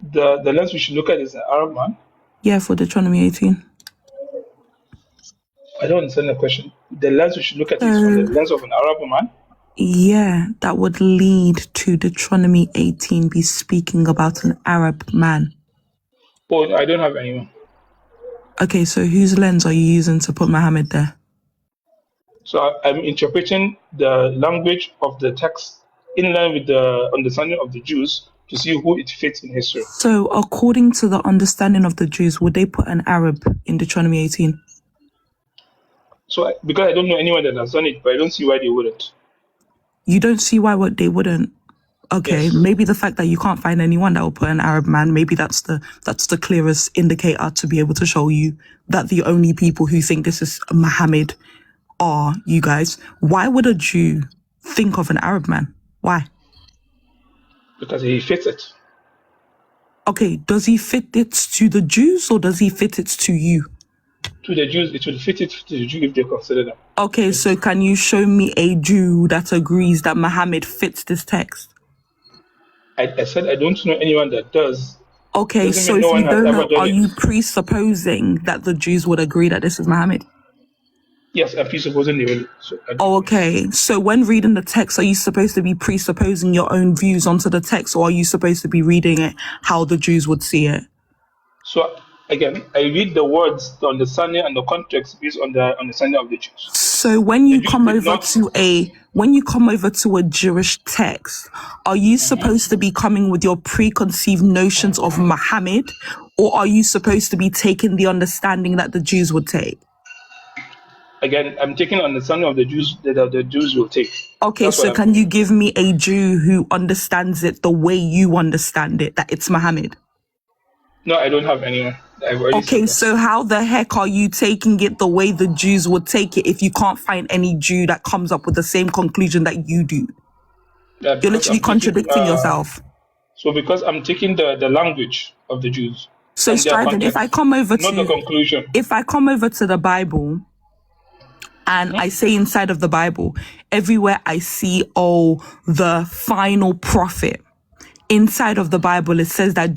The lens we should look at is the Arab man. Yeah, for Deuteronomy 18. I don't understand the question. The lens we should look at is from the lens of an Arab man. Yeah, that would lead to Deuteronomy 18 be speaking about an Arab man. Oh, I don't have anyone. Okay, so whose lens are you using to put Muhammad there? So I'm interpreting the language of the text in line with the understanding of the Jews to see who it fits in history. So according to the understanding of the Jews, would they put an Arab in Deuteronomy 18? So because I don't know anyone that has done it, but I don't see why they wouldn't. You don't see why they wouldn't? Okay, Yes. maybe the fact that you can't find anyone that will put an Arab man, maybe that's the clearest indicator to be able to show you that the only people who think this is Muhammad are you guys. Why would a Jew think of an Arab man? Why? Because he fits it. Okay, does he fit it to the Jews or does he fit it to you? To the Jews, it will fit it to the Jew if they consider them. Okay, so can you show me a Jew that agrees that Muhammad fits this text? I said I don't know anyone that does. Okay, Doesn't so mean if no you one has don't ever know, done are it. you presupposing that the Jews would agree that this is Muhammad? Yes, I'm presupposing they will. So Okay, so when reading the text, are you supposed to be presupposing your own views onto the text, or are you supposed to be reading it how the Jews would see it? So again, I read the words, the understanding and the context based on the understanding of the Jews. So when you The Jews come did over not- to a Jewish text, are you supposed to be coming with your preconceived notions of Muhammad, or are you supposed to be taking the understanding that the Jews would take? Again, I'm taking understanding of the Jews that the Jews will take. Okay, That's so what can you give me a Jew who understands it the way you understand it, that it's Muhammad? No, I don't have anyone. I've already Okay, said that. so how the heck are you taking it the way the Jews would take it if you can't find any Jew that comes up with the same conclusion that you do? Yeah, You're because literally I'm taking, contradicting yourself. So because I'm taking the language of the Jews So and their Stryven, if context, I come over not the conclusion. if I come over to the Bible and I say inside of the Bible, everywhere I see, the final prophet. Inside of the Bible, it says that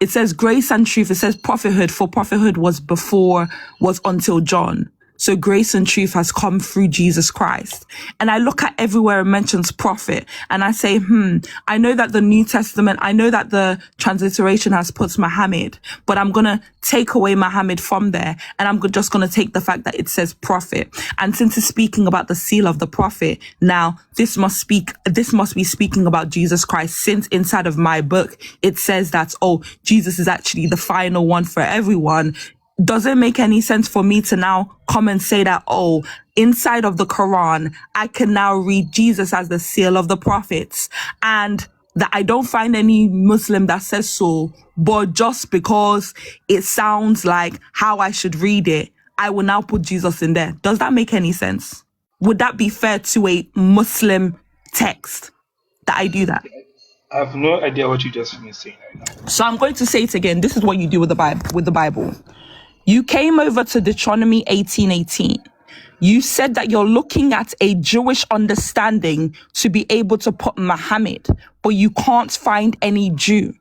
it says grace and truth. It says prophethood, for prophethood was until John. So grace and truth has come through Jesus Christ. And I look at everywhere it mentions prophet and I say, I know that the New Testament, I know that the transliteration has put Muhammad, but I'm going to take away Muhammad from there. And I'm just going to take the fact that it says prophet. And since it's speaking about the seal of the prophet, now this must be speaking about Jesus Christ, since inside of my book, it says that, Jesus is actually the final one for everyone. Does it make any sense for me to now come and say that, inside of the Quran, I can now read Jesus as the seal of the prophets, and that I don't find any Muslim that says so, but just because it sounds like how I should read it, I will now put Jesus in there? Does that make any sense? Would that be fair to a Muslim text that I do that? I have no idea what you just finished saying right now. So I'm going to say it again. This is what you do with the Bible. You came over to Deuteronomy 18:18. You said that you're looking at a Jewish understanding to be able to put Muhammad, but you can't find any Jew.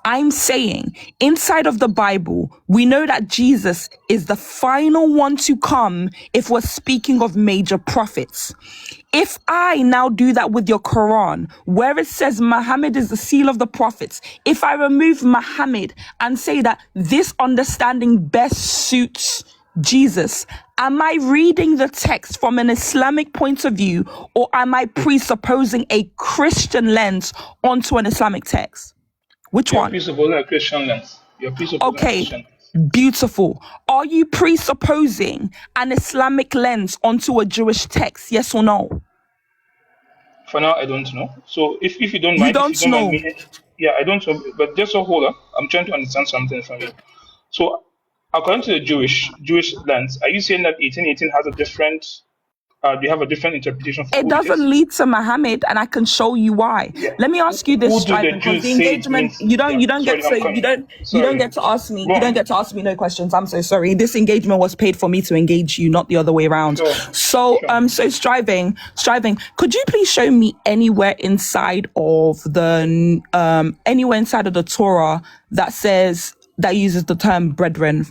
I'm saying inside of the Bible, we know that Jesus is the final one to come if we're speaking of major prophets. If I now do that with your Quran, where it says Muhammad is the seal of the prophets, if I remove Muhammad and say that this understanding best suits Jesus, am I reading the text from an Islamic point of view, or am I presupposing a Christian lens onto an Islamic text? Which You're one? presupposing a Christian lens. You're presupposing a Okay, Christian lens. beautiful. Are you presupposing an Islamic lens onto a Jewish text? Yes or no? For now, I don't know. So if you don't You mind, don't know. me, yeah, I don't know. But just hold on. I'm trying to understand something from you. So according to the Jewish lens, are you saying that 1818 has a different do you have a different interpretation for It who it doesn't is? lead to Muhammad, and I can show you why. Yeah. Let me ask you this, Who do the Striping, because the Jews say it engagement means? you don't Yeah. you don't get Sorry, to I'm you coming. don't get to ask me Go you don't on. get to ask me no questions. I'm so sorry. This engagement was paid for me to engage you, not the other way around. Sure. So Sure. so striving, could you please show me anywhere inside of the Torah that uses the term brethren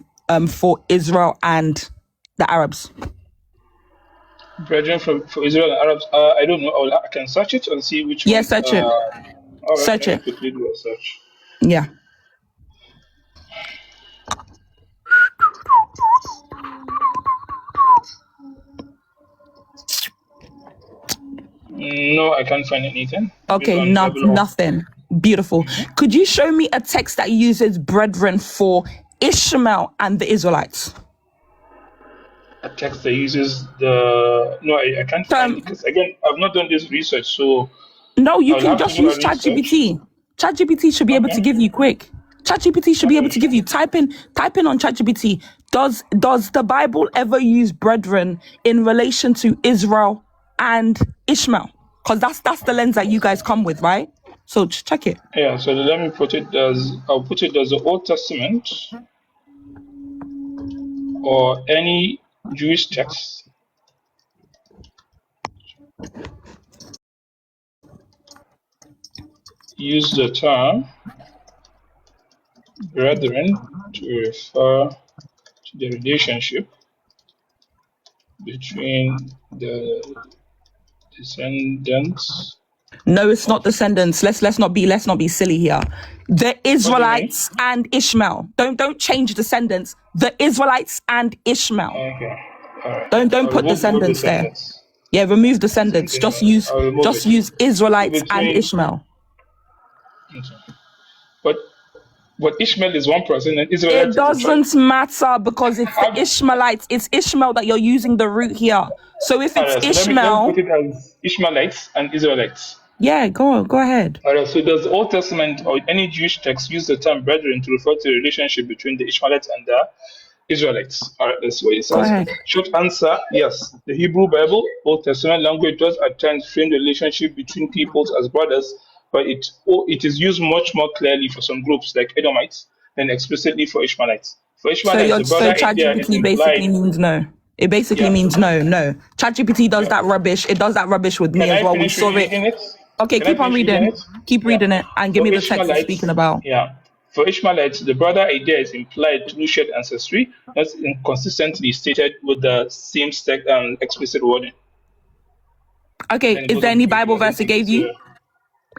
for Israel and the Arabs? Brethren for Israel and Arabs. I don't know. I can search it and see which Yeah, one. search it. All right. Search Let me it. quickly do a search. Yeah. No, I can't find anything. Maybe Okay, on Bible or nothing. Beautiful. Could you show me a text that uses brethren for Ishmael and the Israelites? a text that uses the. No, I can't So, find it because again, I've not done this research, so no, you I'll can have to just do a use research. ChatGPT. ChatGPT should be able to Okay. give you quick. ChatGPT should be able Okay. to give you type in on ChatGPT. Does the Bible ever use brethren in relation to Israel and Ishmael? Because that's the lens that you guys come with, right? So just check it. Yeah. So let me put it as I'll put it as the Old Testament or any Jewish text use the term brethren to refer to the relationship between the descendants. No, it's not Of, descendants. Let's not be silly here. The what do you mean? Israelites and Ishmael. Don't change descendants. The Israelites and Ishmael. Okay. All right. Don't I'll put remove the word descendants there. descendants. Yeah, remove Same descendants. thing. I'll remove Just it. use So Israelites and between, Ishmael. okay. but Ishmael is one person and It Israelite is a tribe. doesn't matter because it's the How, Ishmaelites. It's Ishmael that you're using the root here. So if all it's right, so let me put Ishmael, it as Ishmaelites and Israelites. yeah, go ahead. All right, so does the Old Testament or any Jewish text use the term brethren to refer to the relationship between the Ishmaelites and the Israelites? All right, that's what it Go says. ahead. Short answer, yes. The Hebrew Bible, Old Testament language does at times frame the relationship between peoples as brothers, but it is used much more clearly for some groups like Edomites than explicitly for Ishmaelites. For Ishmaelites, the So brother idea is ChatGPT basically implied. means no. It basically Yeah, means no. ChatGPT does yeah. that rubbish. It does that rubbish with me Can as I well. We finish saw it. reading it? Okay, Can I keep on finish reading reading. it? Keep Yeah. reading it and give For me the text it's speaking Ishmaelites, about. yeah. For Ishmaelites, the brother idea is implied through shared ancestry, not inconsistently stated with the same explicit wording. Okay, Then it is goes there on any to give you Bible other verse it gave things. you?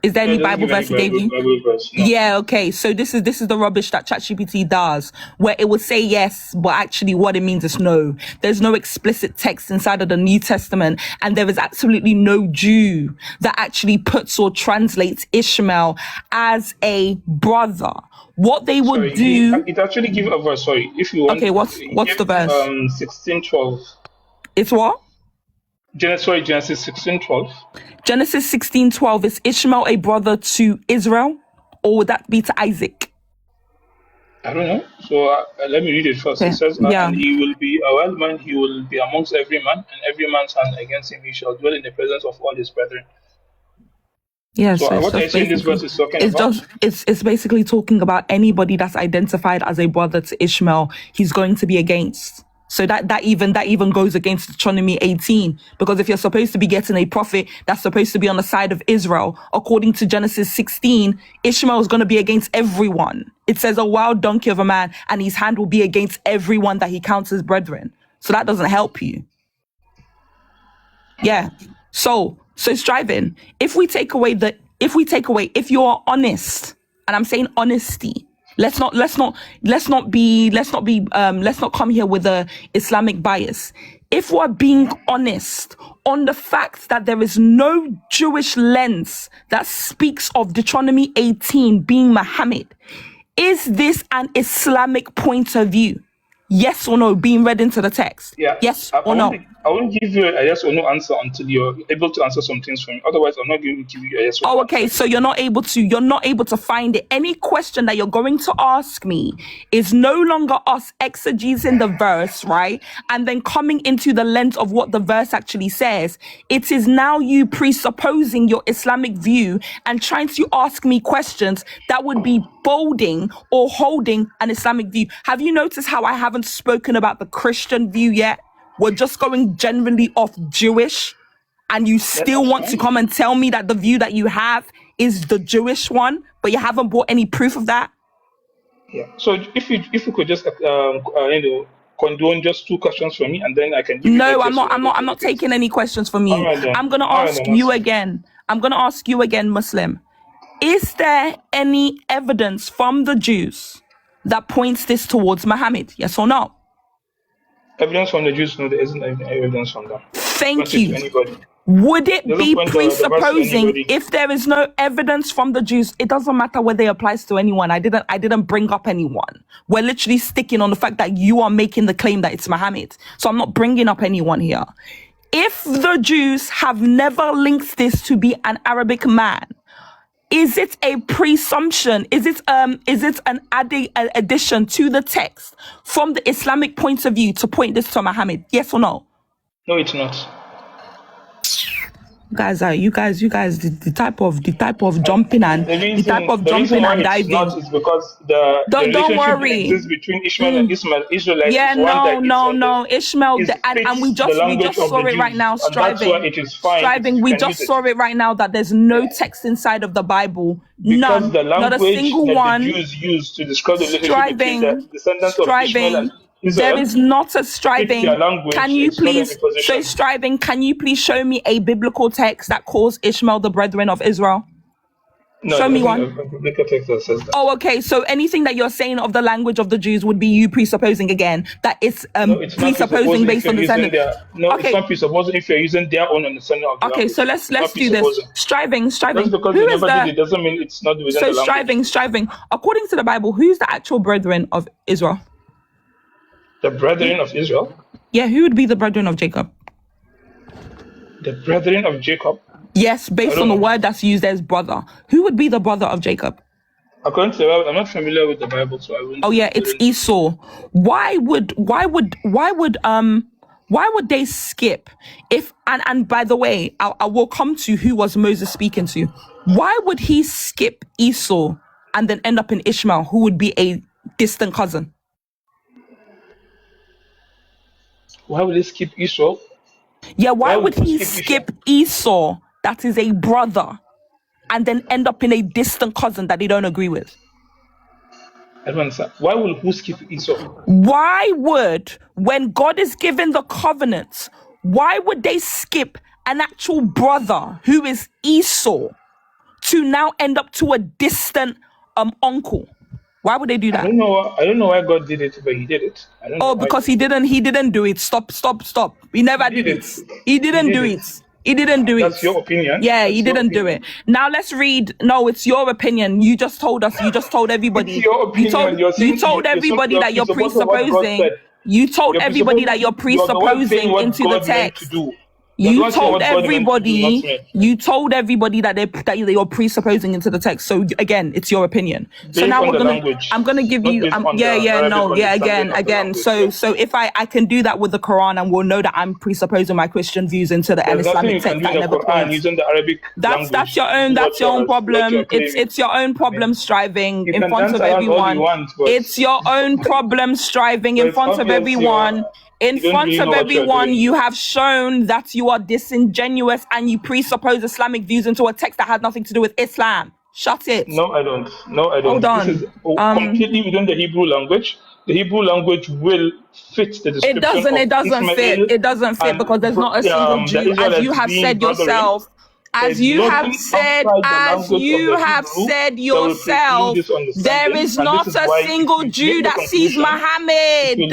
Is there No, any it doesn't Bible give any verse it gave you? Bible verse. No. Yeah, okay. So this is the rubbish that ChatGPT does, where it will say yes, but actually what it means is no. There's no explicit text inside of the New Testament, and there is absolutely no Jew that actually puts or translates Ishmael as a brother. What they would Sorry, do, it actually give a verse. Sorry, if you want, okay, it what's give the verse? 16:12. It's what? Genesis 16:12. Genesis 16:12. Is Ishmael a brother to Israel, or would that be to Isaac? I don't know. So let me read it first. It Okay, says, yeah. and he will be a wild man, he will be amongst every man, and every man's hand against him, he shall dwell in the presence of all his brethren. Yeah, So so it's what are you just saying this basically verse is talking about? it's basically talking about anybody that's identified as a brother to Ishmael, he's going to be against. So that even goes against Deuteronomy 18, because if you're supposed to be getting a prophet that's supposed to be on the side of Israel, according to Genesis 16, Ishmael is going to be against everyone. It says a wild donkey of a man, and his hand will be against everyone that he counts as brethren. So that doesn't help you. Yeah. So striving. If you are honest, and I'm saying honesty, let's not come here with a Islamic bias. If we're being honest on the fact that there is no Jewish lens that speaks of Deuteronomy 18 being Muhammad, is this an Islamic point of view? Yes or no, being read into the text. Yeah. Yes I or no? won't give you a yes or no answer until you're able to answer some things for me. Otherwise, I'm not going to give you a yes or no Oh, okay. answer. So you're not able to find it. Any question that you're going to ask me is no longer us exegesing the verse, right? And then coming into the lens of what the verse actually says. It is now you presupposing your Islamic view and trying to ask me questions that would be bolding or holding an Islamic view. Have you noticed how I haven't spoken about the Christian view yet? We're just going generally off Jewish. And you still that's want to fine. come and tell me that the view that you have is the Jewish one, but you haven't brought any proof of that? Yeah. So if you could just condone just 2 questions for me, and then I can give you No, that I'm yes or not. no I'm not details. taking any questions from All you. right then. I'm gonna All right ask then. you That's fine. again. I'm gonna ask you again, Muslim. Is there any evidence from the Jews that points this towards Muhammad? Yes or no? Evidence from the Jews? No, there isn't any evidence from them. Thank Point it to you. anybody. Would it Doesn't be point the verse to presupposing anybody. if there is no evidence from the Jews, it doesn't matter whether it applies to anyone. I didn't bring up anyone. We're literally sticking on the fact that you are making the claim that it's Muhammad. So I'm not bringing up anyone here. If the Jews have never linked this to be an Arabic man, is it a presumption? Is it an addition to the text from the Islamic point of view to point this to Muhammad? Yes or no? No, it's not. You guys, the type of jumping and The reason why it's diving. not is because the Don't relationship that worry. exists between Ishmael and Israelites Yeah, is one that no, Ishmael, and we just saw it right now. That's why it is fine. Striving, we just saw it right now that there's no text inside of the Bible. Because the Not a language single that one. the Jews use to describe the relationship between the descendants of Ishmael and Israel, There is not a striving. their language, Can you it's not an please, imposition. striving, can you please show me a biblical text that calls Ishmael the brethren of Israel? No, Show me there's one. a biblical text that says that. Oh, okay. So anything that you're saying of the language of the Jews would be you presupposing again that it's No, it's not presupposing based on the descendant. descendant. It's not presupposing if you're using their own understanding of the Okay, language. so It's let's not do this. presupposing. Striving. Just because Who you is never did the it doesn't mean it's not within the language. striving? According to the Bible, who's the actual brethren of Israel? The brethren of Israel, Yeah, who would be the brethren of Jacob? the brethren of Jacob. Yes, based I on don't the know. word that's used as brother. Who would be the brother of Jacob? According to the Bible, I'm not familiar with the Bible, so I wouldn't. Oh yeah, it's Esau. Why would they skip if and by the way, I will come to who was Moses speaking to. Why would he skip Esau and then end up in Ishmael, who would be a distant cousin? Why would they skip Esau? Yeah, why would he skip skip Esau, that is a brother, and then end up in a distant cousin that they don't agree with? I don't understand. Why will who skip Esau? Why would, when God is giving the covenant, why would they skip an actual brother who is Esau to now end up to a distant uncle? Why would they do I that? don't know why God did it, but He did it. I don't know Oh, why. because he didn't do it. Stop. He never He did did it. it. He didn't He do did it. it. He didn't do it. That's your opinion. Yeah, That's he your didn't do opinion. it. Now let's read. No, it's your opinion. You just told us. You just told everybody. It's your opinion. You told everybody that you're presupposing. You told everybody that you're presupposing into the text. You told everybody that you're presupposing into the text. So again, it's your opinion. So now I'm gonna give you again. So if I can do that with the Quran, and we'll know that I'm presupposing my Christian views into the Islamic text. Using the Arabic language. That's your own problem. It's your own problem striving in front of everyone. It's your own problem striving in front of everyone. In front of everyone, you have shown that you are disingenuous and you presuppose Islamic views into a text that has nothing to do with Islam. Shut it. No, I don't. Hold on. This is completely within the Hebrew language. The Hebrew language will fit the description. It doesn't fit. It doesn't fit because there's not a single Jew, as you have said yourself. As you have said yourself, there is not a single Jew that sees Muhammad. It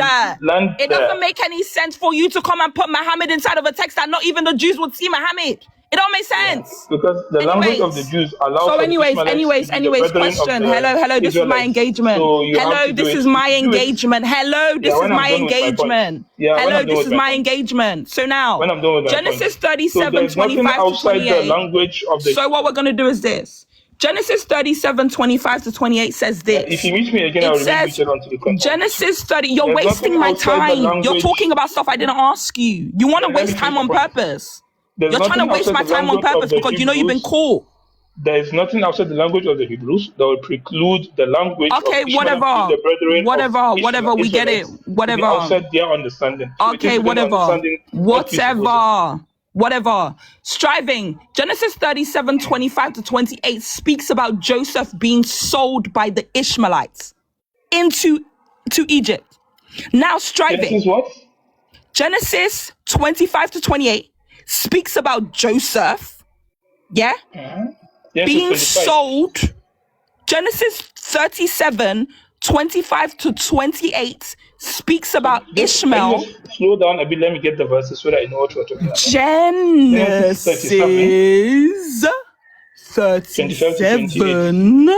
doesn't make any sense for you to come and put Muhammad inside of a text that not even the Jews would see Muhammad. It don't make Yeah, sense. because the language of the Anyways. Jews allows So for the anyways, Ishmaelites to be the brethren of question. the Hello, this is my Israelites. engagement. So you have Hello, to do this it. is If my you do it, engagement. Hello, yeah, this is when I'm my done with my point. engagement. Yeah, when Hello, I'm done this with is my my point. engagement. So now, When I'm done with my point. Genesis So 37, there's nothing 25 to outside the 28. language of the. So what we're going to do is this. Genesis 37, 25 to 28 says Yeah, if this. you meet me again, It I'll remain says, muted until you cut. Genesis 30, you're There's wasting nothing my outside the time. You're language. talking about stuff I didn't ask you. You want to Let me waste finish time my on point. purpose. There's You're trying to nothing waste outside my the time on language of purpose the because you know you've been Hebrews. caught. There is nothing outside the language of the Hebrews that will preclude the language Okay, of Ishmael being whatever. the brethren of Whatever, we get it. Israelites to be Whatever. outside their understanding. So it is Okay, within the whatever. understanding what you suppose it. Whatever. Striving. Genesis 37, 25 to 28 speaks about Joseph being sold by the Ishmaelites into Egypt. Now striving. Genesis what? Genesis 25 to 28 speaks about Joseph, yeah, Genesis being 25. sold. Genesis 37, 25 to 28 speaks about Can you Ishmael. just slow down a bit? Let me get the verses so that I know what we're talking about. Genesis 37,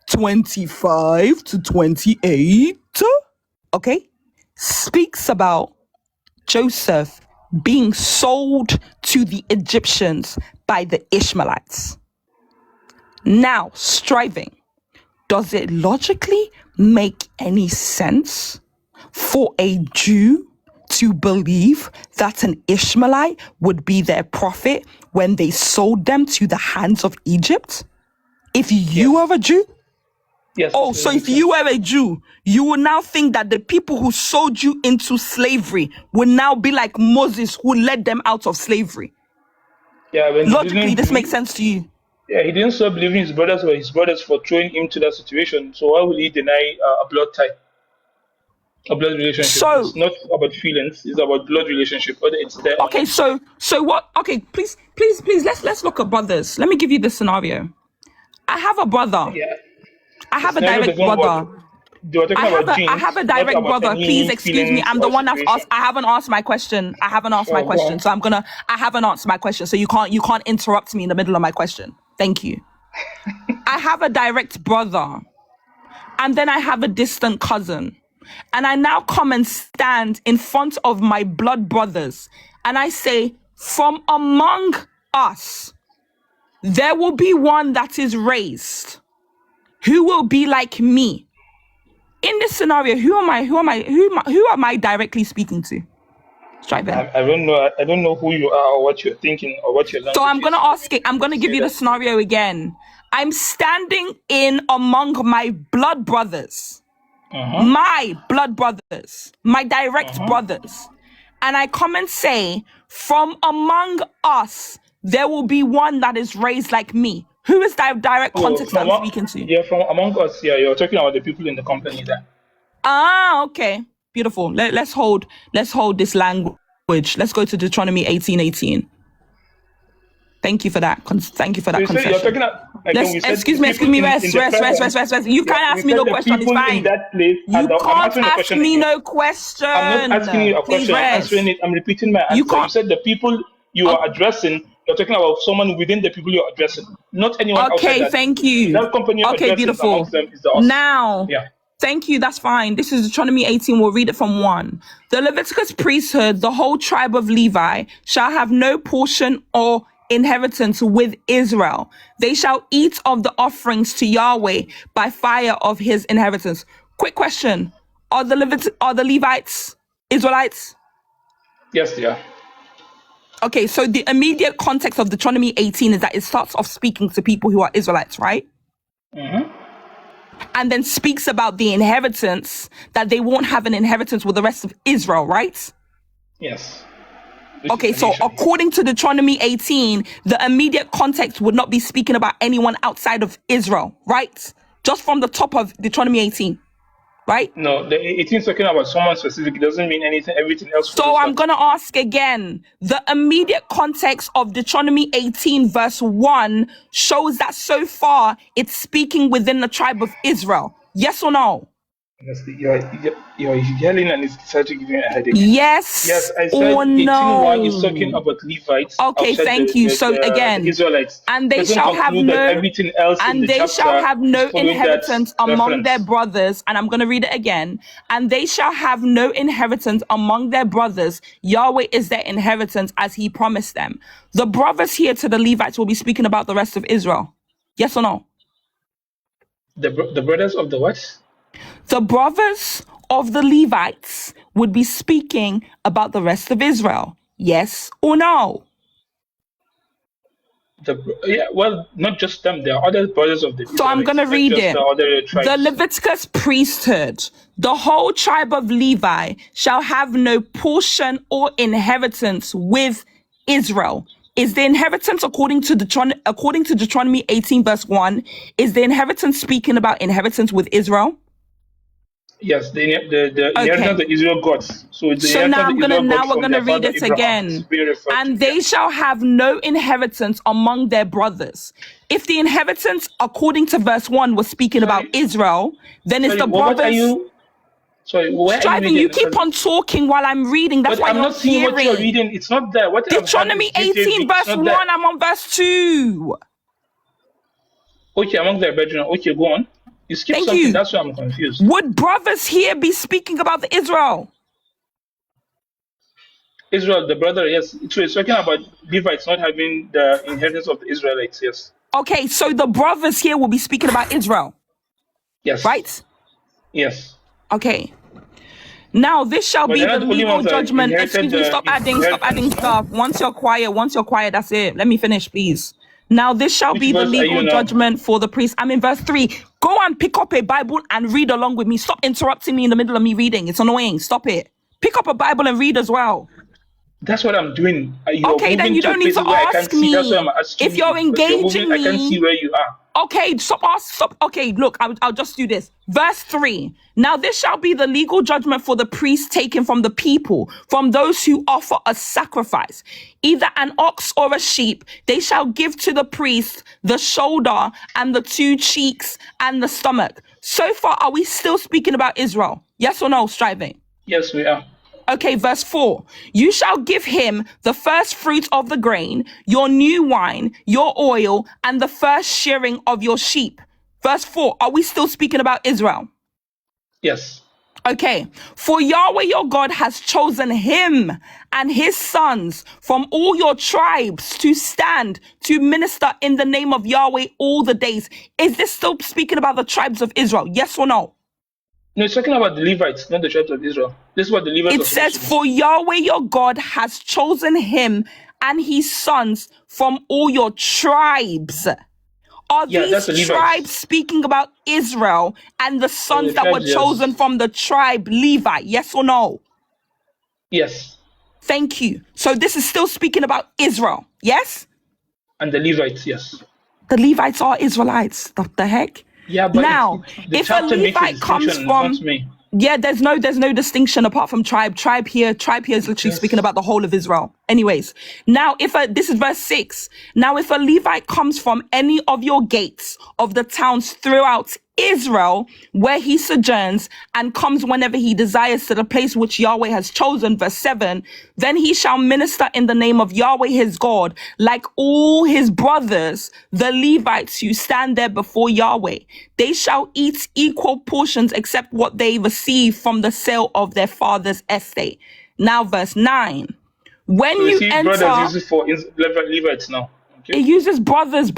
25 to 28, okay, speaks about Joseph being sold to the Egyptians by the Ishmaelites. Now, striving. Does it logically make any sense for a Jew to believe that an Ishmaelite would be their prophet when they sold them to the hands of Egypt? If you were a Jew? Yes. Oh, so if you were a Jew, you will now think that the people who sold you into slavery will now be like Moses who led them out of slavery. Yeah, when Logically, this makes sense to you. Yeah, he didn't stop believing his brothers were his brothers for throwing him to that situation. So why will he deny a blood tie, a blood relationship? So, it's not about feelings; it's about blood relationship, whether it's there or okay, not. so what? Okay, please, let's look at brothers. Let me give you the scenario. I have a brother. Yeah. I have a Scenario direct doesn't brother. work. They were talking about genes, I have a not direct about brother. any Please excuse me. feelings I'm the or one that's situation. asked. I haven't asked my question. I haven't asked my Go question. on. So I haven't answered my question. So you can't interrupt me in the middle of my question. Thank you. I have a direct brother. And then I have a distant cousin. And I now come and stand in front of my blood brothers. And I say, from among us, there will be one that is raised who will be like me. In this scenario, who am I directly speaking to? Striving. I don't know. I don't know who you are or what you're thinking or what your language So I'm gonna is. ask it. I'm gonna give you the scenario again. I'm standing in among my blood brothers, my blood brothers, my direct brothers, and I come and say, from among us, there will be one that is raised like me. Who is that direct context that I'm speaking to? Yeah, from among us. Yeah, you're talking about the people in the company there. Ah, okay. Beautiful. Let's hold this language. Let's go to Deuteronomy 18:18. Thank you for that. Thank you for that So concession. you're talking about, Excuse me. Rest. You can't ask me no question. It's fine. In that place You can't ask me no question. I'm not asking you a question. I'm answering it. I'm repeating my answer. You said the people you are addressing. You're talking about someone within the people you're addressing, not anyone outside. Okay, thank you. That company okay, beautiful. Amongst them is the us. Now, yeah. Thank you. That's fine. This is Deuteronomy 18. We'll read it from 1. The Leviticus priesthood, the whole tribe of Levi, shall have no portion or inheritance with Israel. They shall eat of the offerings to Yahweh by fire of his inheritance. Quick question. Are the Levites Israelites? Yes, they are. Okay, so the immediate context of Deuteronomy 18 is that it starts off speaking to people who are Israelites, right? Mm-hmm. And then speaks about the inheritance, that they won't have an inheritance with the rest of Israel, right? Yes. Okay, so according to Deuteronomy 18, the immediate context would not be speaking about anyone outside of Israel, right? Just from the top of Deuteronomy 18, right? No, the 18 is talking about someone specific. It doesn't mean anything, everything else. So I'm going to ask again. The immediate context of Deuteronomy 18 verse 1 shows that so far it's speaking within the tribe of Israel. Yes or no? Honestly, you're yelling and it's starting giving me a headache. Yes, Yes I or said 18:1 is talking no? about Levites Okay, outside thank you. So the again, Israelites. and they Doesn't shall have conclude that no everything else in and the they shall chapter have is no following that inheritance among their reference. brothers. And I'm going to read it again. And they shall have no inheritance among their brothers. Yahweh is their inheritance as he promised them. The brothers here to the Levites will be speaking about the rest of Israel. Yes or no? The brothers of the what? The brothers of the Levites would be speaking about the rest of Israel. Yes or no? Yeah, well, not just them. There are other brothers of the So I'm going Israelites, to not read just the it. other The tribes. Leviticus priesthood, the whole tribe of Levi shall have no portion or inheritance with Israel. Is the inheritance according to Deuteronomy 18 verse 1, is the inheritance speaking about inheritance with Israel? Yes, the inheritance Okay. that Israel got. So the So now inheritance I'm that gonna Israel got now we're from gonna their read father it Abraham is again. being referred to. And Yeah. they shall have no inheritance among their brothers. If the inheritance according to verse 1 was speaking about Sorry, Israel, then it's sorry. the What are brothers you? Sorry, where are you striving. You reading? keep on talking while I'm reading. That's But why I'm you're not seeing what you're hearing. reading. It's not there. What I'm having Deuteronomy is 18, KJV. It's verse not 1, there. I'm on verse 2. Okay, among their brethren. Okay, go on. You skip Thank something. you. That's why I'm confused. Would brothers here be speaking about the Israel? Israel, the brother, yes. So it's talking about Levites not having the inheritance of the Israelites. Yes. Okay, so the brothers here will be speaking about Israel, Yes. right? Yes. Okay. Now this shall But be they're the not the only legal ones that judgment. inherited Excuse me, the stop adding inheritance, no? stuff. Once you're quiet, that's it. Let me finish, please. Now this shall Which be the verse are legal you now? judgment for the priest. I'm in verse 3. Go and pick up a Bible and read along with me. Stop interrupting me in the middle of me reading. It's annoying. Stop it. Pick up a Bible and read as well. That's what I'm doing. You're Okay, then moving you to don't need to places where I can't ask see. That's why I'm me. asking If you you're because you're moving. engaging I can't see me, where you are. okay, stop. Okay, look, I'll just do this. Verse 3. Now this shall be the legal judgment for the priest taken from the people, from those who offer a sacrifice, either an ox or a sheep. They shall give to the priest the shoulder and the two cheeks and the stomach. So far, are we still speaking about Israel? Yes or no, striving? Yes, we are. Okay, verse 4. You shall give him the first fruit of the grain, your new wine, your oil, and the first shearing of your sheep. Verse 4. Are we still speaking about Israel? Yes. Okay. For Yahweh your God has chosen him and his sons from all your tribes to stand to minister in the name of Yahweh all the days. Is this still speaking about the tribes of Israel? Yes or no? No, it's talking about the Levites, not the tribes of Israel. This is what the Levites It are supposed says, to do. for Yahweh your God has chosen him and his sons from all your tribes. Are Yeah, that's these the Levites. tribes speaking about Israel and the sons The that were tribes, chosen yes. from the tribe Levi? Yes or no? Yes. Thank you. So this is still speaking about Israel. Yes? And the Levites, yes. The Levites are Israelites. The heck? Yeah, but Now, the if a chapter makes a Levite comes distinction, not from, me. yeah, there's no distinction apart from tribe. Tribe here is literally speaking Yes. about the whole of Israel. Anyways, now this is verse 6. Now if a Levite comes from any of your gates of the towns throughout Israel, where he sojourns, and comes whenever he desires to the place which Yahweh has chosen, verse 7, then he shall minister in the name of Yahweh his God, like all his brothers, the Levites who stand there before Yahweh. They shall eat equal portions except what they receive from the sale of their father's estate. Now, verse 9. When So you you see, brothers enter, use it for Levites now. it Okay. uses brothers.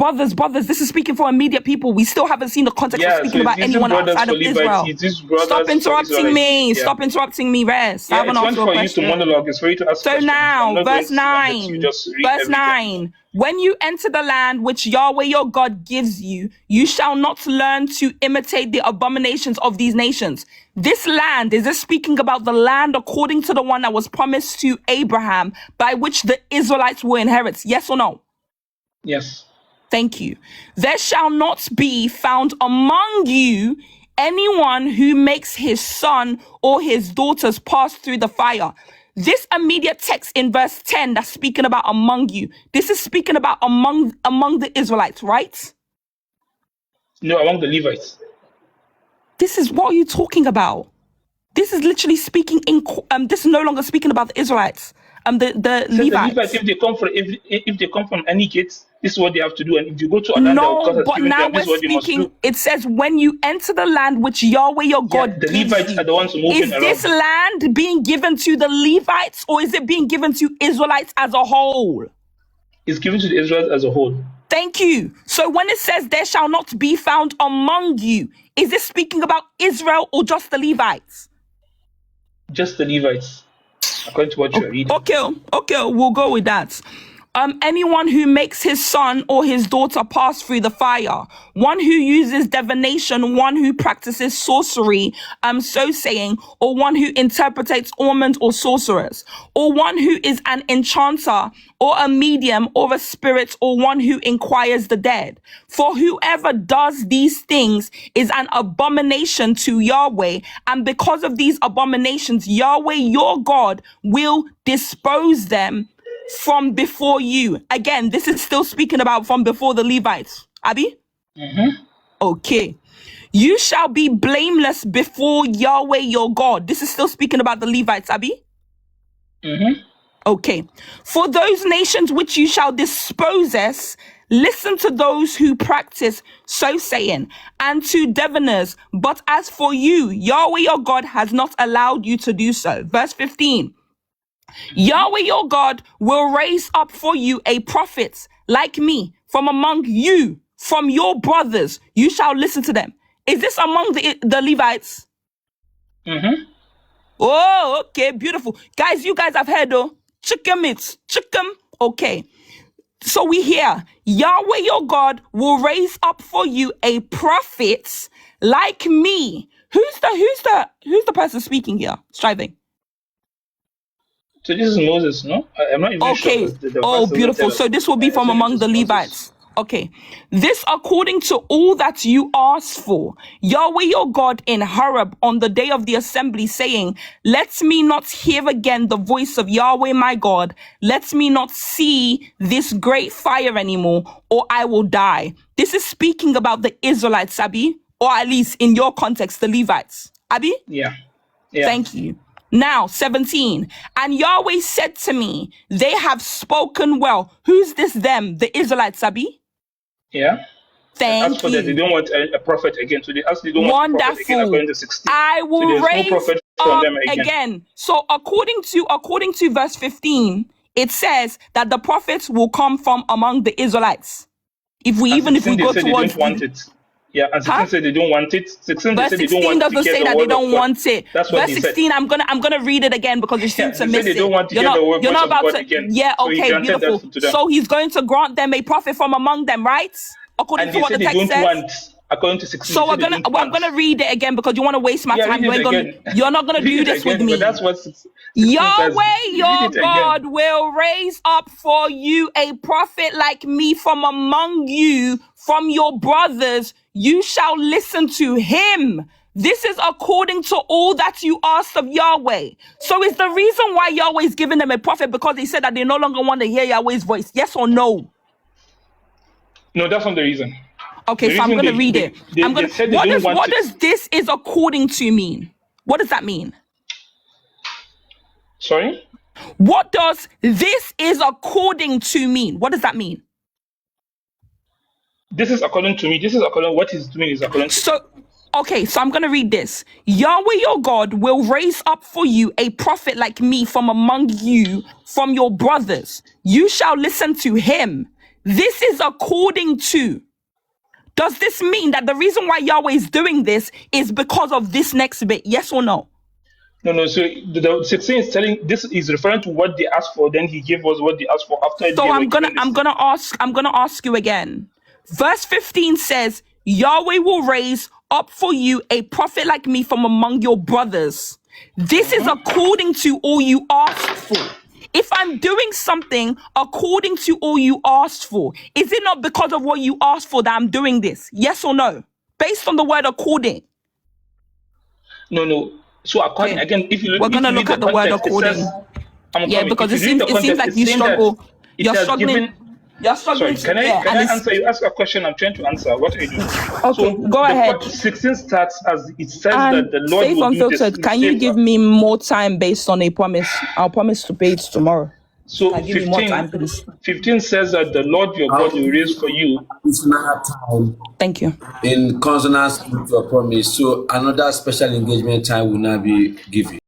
This is speaking for immediate people. We still haven't seen the context of Yeah, so speaking it's about using anyone brothers outside for of Levites. Israel. It uses Stop brothers for interrupting Israelites. me. Yeah. Stop interrupting me, Rest. I Yeah, haven't it's asked meant you a for you to question. monologue. It's for you to ask So questions. I'm now, not going verse to let you 9. just read Verse everything. 9. When you enter the land which Yahweh your God gives you, you shall not learn to imitate the abominations of these nations. This land, is this speaking about the land according to the one that was promised to Abraham, by which the Israelites will inherit? Yes or no? Yes. Thank you. There shall not be found among you anyone who makes his son or his daughters pass through the fire. This immediate text in verse 10 that's speaking about among you. This is speaking about among the Israelites, right? No, among the Levites. This is what are you talking about? This is literally speaking in. This is no longer speaking about the Israelites. The It says the Levites. Levites, if they come from any gates, this is what they have to do. And if you go to a land that No, God has but given now them, this we're is what they must speaking. do. It says when you enter the land which Yahweh your Yeah, God the gives Levites you. are the ones moving Is this around. land being given to the Levites or is it being given to Israelites as a whole? It's given to the Israelites as a whole. Thank you. So when it says there shall not be found among you, is it speaking about Israel or just the Levites? Just the Levites, according to what you are reading. Okay, we'll go with that. Anyone who makes his son or his daughter pass through the fire, one who uses divination, one who practices sorcery, so saying, or one who interprets omens or sorcerers, or one who is an enchanter, or a medium, or a spirit, or one who inquires the dead. For whoever does these things is an abomination to Yahweh, and because of these abominations, Yahweh your God will dispose them from before you. Again, this is still speaking about from before the Levites. Abi? Okay. You shall be blameless before Yahweh your God. This is still speaking about the Levites, Abi? Okay. For those nations which you shall dispossess, listen to those who practice so saying, and to diviners. But as for you, Yahweh your God has not allowed you to do so. Verse 15. Yahweh your God will raise up for you a prophet like me from among you, from your brothers. You shall listen to them. Is this among the Levites? Oh, okay, beautiful. Guys, you guys have heard though. Chicken meat, chicken. Okay. So we hear Yahweh your God will raise up for you a prophet like me. Who's the person speaking here? Striving. So this is Moses, no? I'm not even sure. Okay. The Oh, verse doesn't beautiful. tell us. So this will be I from assume it among is the Moses. Levites. Okay. This according to all that you asked for, Yahweh your God in Horeb on the day of the assembly, saying, let me not hear again the voice of Yahweh my God. Let me not see this great fire anymore, or I will die. This is speaking about the Israelites, Abi, or at least in your context, the Levites. Abi? Yeah. Thank you. Now, 17. And Yahweh said to me, they have spoken well. Who's this them? The Israelites, Abi? Yeah. And as Thank for that, they you. don't want a prophet again. So they actually don't want a prophet again, Wonderful. according to 16. I So will there's no raise prophet from up them again. again. So according to verse 15, it says that the prophets will come from among the Israelites. If we And 16, they go said they towards don't want it. Yeah, and 16 huh? said they don't want it. 16, they Verse said they don't 16 want to doesn't hear say the that they word of don't God. want it. That's what Verse they said. 16, I'm gonna read it again because you seem Yeah, to they miss said they don't it. want to You're hear the not voice of about God to. again. Yeah, So he okay, granted beautiful. that to them. So he's going to grant them a prophet from among them, right? According And to they what the said they text don't says. want, according to 16, So they said they don't I'm want. gonna read it again because you want to waste my Yeah, time. read it again. You're not gonna Read do it this with again, but me. that's what 16 says. Yahweh Read your it again. God will raise up for you a prophet like me from among you, from your brothers. You shall listen to him. This is according to all that you asked of Yahweh. So is the reason why Yahweh is giving them a prophet because he said that they no longer want to hear Yahweh's voice? Yes or no? No, that's not the reason. Okay, The so I'm reason gonna read it. they said they don't want What it. does this is according to mean? What does that mean? Sorry? What does this is according to mean? What does that mean? This is according to me. This is according what he's doing is according to me. So, okay, so I'm going to read this. Yahweh your God will raise up for you a prophet like me from among you, from your brothers. You shall listen to him. This is according to. Does this mean that the reason why Yahweh is doing this is because of this next bit? Yes or no? No. So the 16 is telling this is referring to what they asked for. Then he gave us what they asked for after So they were given I'm this. gonna ask you again. Verse 15 says, Yahweh will raise up for you a prophet like me from among your brothers. This is according to all you asked for. If I'm doing something according to all you asked for, is it not because of what you asked for that I'm doing this? Yes or no? Based on the word according. No. So according Okay. again, if you We're gonna read look the at the word context, it according. says I'm Yeah, coming. because If you read the it seems context, like it's you saying that struggle. it You're has struggling. given You're struggling Sorry, to hear. can I answer you? Ask a question. I'm trying to answer. What are you doing? Okay, go ahead. 16 starts as it says And that the Lord Faith will do this. Unfiltered, can you give me more time based on a promise? I'll promise to pay it tomorrow. So Can you give me more time, please? 15 says that the Lord your God will raise for you. Additional time Thank you. in consonance with your promise. So another special engagement time will now be given.